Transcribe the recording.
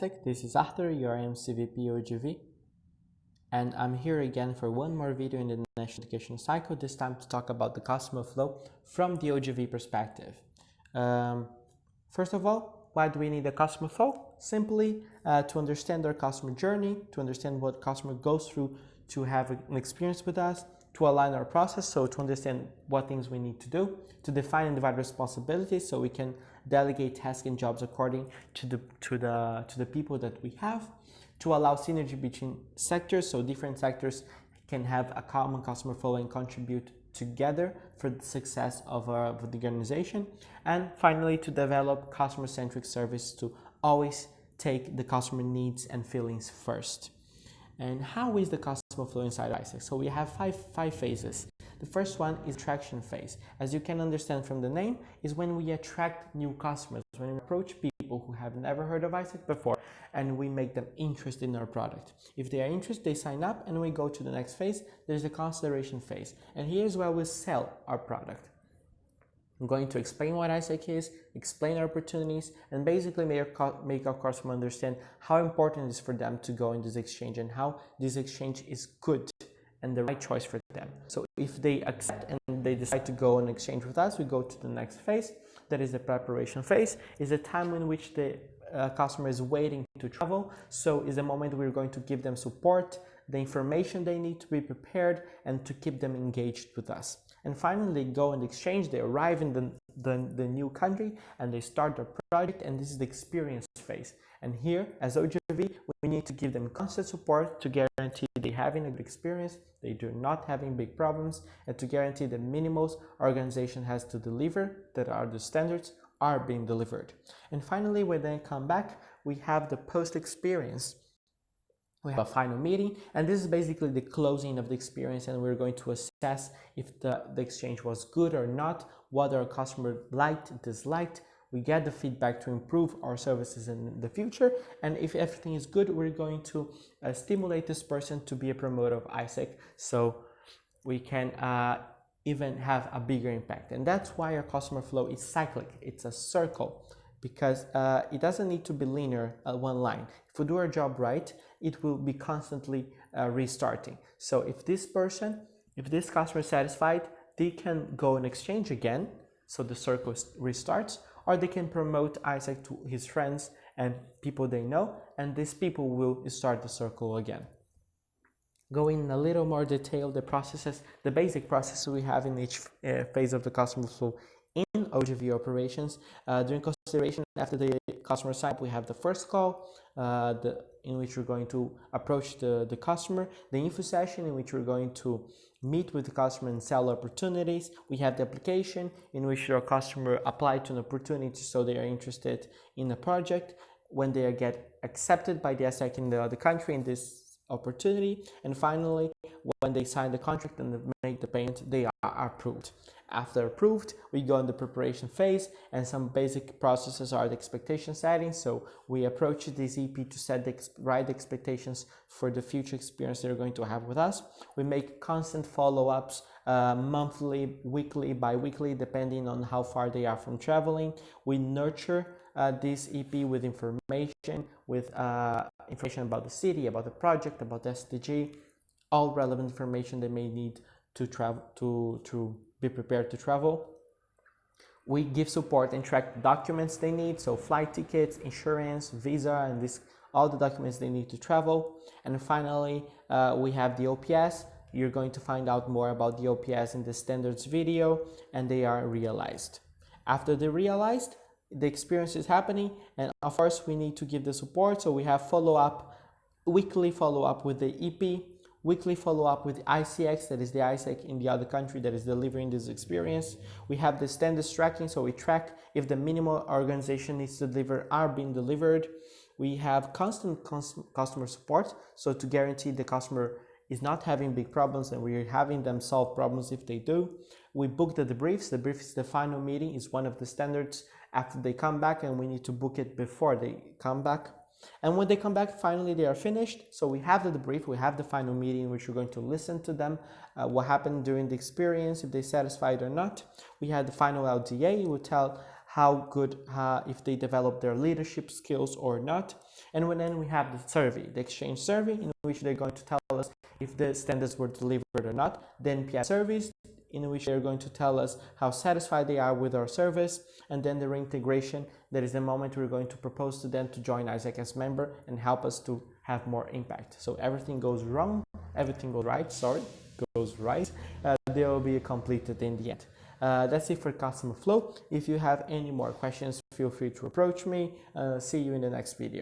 This is Arthur, your MCVP OGV, and I'm here again for one more video in the national education cycle, this time to talk about the customer flow from the OGV perspective. First of all, why do we need a customer flow? Simply to understand our customer journey, to understand what customer goes through to have an experience with us, to align our process, so to understand what things we need to do, to define and divide responsibilities so we can delegate tasks and jobs according to the people that we have, to allow synergy between sectors so different sectors can have a common customer flow and contribute together for the success of the organization, and finally to develop customer-centric service to always take the customer needs and feelings first. And how is the customer flow inside ISEC? So we have five phases. The first one is attraction phase. As you can understand from the name, is when we attract new customers, when we approach people who have never heard of ISEC before, and we make them interested in our product. If they are interested, they sign up, and we go to the next phase. There's the consideration phase, and here's where we sell our product. I'm going to explain what ISEC is, explain our opportunities, and basically make our customer understand how important it is for them to go in this exchange and how this exchange is good and the right choice for them. So if they accept and they decide to go and exchange with us, we go to the next phase. That is the preparation phase. Is a time in which the customer is waiting to travel. So is a moment we're going to give them support, the information they need to be prepared, and to keep them engaged with us. And finally, they go and exchange, they arrive in the new country and they start their project, and this is the experience phase. And here, as OGV, we need to give them constant support to guarantee they having a good experience, they do not having big problems, and to guarantee the minimals organization has to deliver, that are the standards, are being delivered. And finally, when they come back, we have the post-experience. We have a final meeting, and this is basically the closing of the experience, and we're going to assess if the exchange was good or not, what our customer liked, disliked. We get the feedback to improve our services in the future, and if everything is good, we're going to stimulate this person to be a promoter of ISEC, so we can even have a bigger impact. And that's why our customer flow is cyclic, it's a circle, because it doesn't need to be linear at one line. If we do our job right, it will be constantly restarting. So if this customer is satisfied, they can go and exchange again, so the circle restarts, or they can promote ISEC to his friends and people they know, and these people will start the circle again. Going in a little more detail, the processes, the basic process we have in each phase of the customer flow in OGV operations. During consideration, after the customer sign up, we have the first call, in which we're going to approach the customer, the info session in which we're going to meet with the customer and sell opportunities. We have the application in which our customer applied to an opportunity, so they are interested in a project. When they get accepted by the ISEC in the other country in this opportunity, and finally when they sign the contract and make the payment, they are approved. After approved, we go in the preparation phase, and some basic processes are the expectation setting. So we approach this EP to set the right expectations for the future experience they're going to have with us. We make constant follow-ups, monthly, weekly, bi-weekly, depending on how far they are from traveling. We nurture this EP with information, information about the city, about the project, about the SDG, all relevant information they may need to travel, to be prepared to travel. We give support and track the documents they need, so flight tickets, insurance, visa, and all the documents they need to travel. And finally, we have the OPS. You're going to find out more about the OPS in the standards video, and they are realized. After they're realized, the experience is happening, and of course we need to give the support. So we have follow-up, weekly follow-up with the EP, weekly follow-up with ICX, that is the ISEC in the other country that is delivering this experience. We have the standards tracking, so we track if the minimal organization needs to deliver are being delivered. We have constant customer support, so to guarantee the customer is not having big problems and we're having them solve problems if they do. We book the debriefs. The debrief is the final meeting, is one of the standards after they come back, and we need to book it before they come back. And when they come back, finally they are finished. So we have the debrief, we have the final meeting in which we're going to listen to them, what happened during the experience, if they're satisfied or not. We have the final LDA, we tell how good, if they develop their leadership skills or not. And then we have the survey, the exchange survey, in which they're going to tell us if the standards were delivered or not. Then NPS surveys, in which they're going to tell us how satisfied they are with our service. And then the reintegration, that is the moment we're going to propose to them to join Isaac as member and help us to have more impact. So everything goes right, they will be completed in the end. That's it for Customer Flow. If you have any more questions, feel free to approach me. See you in the next video.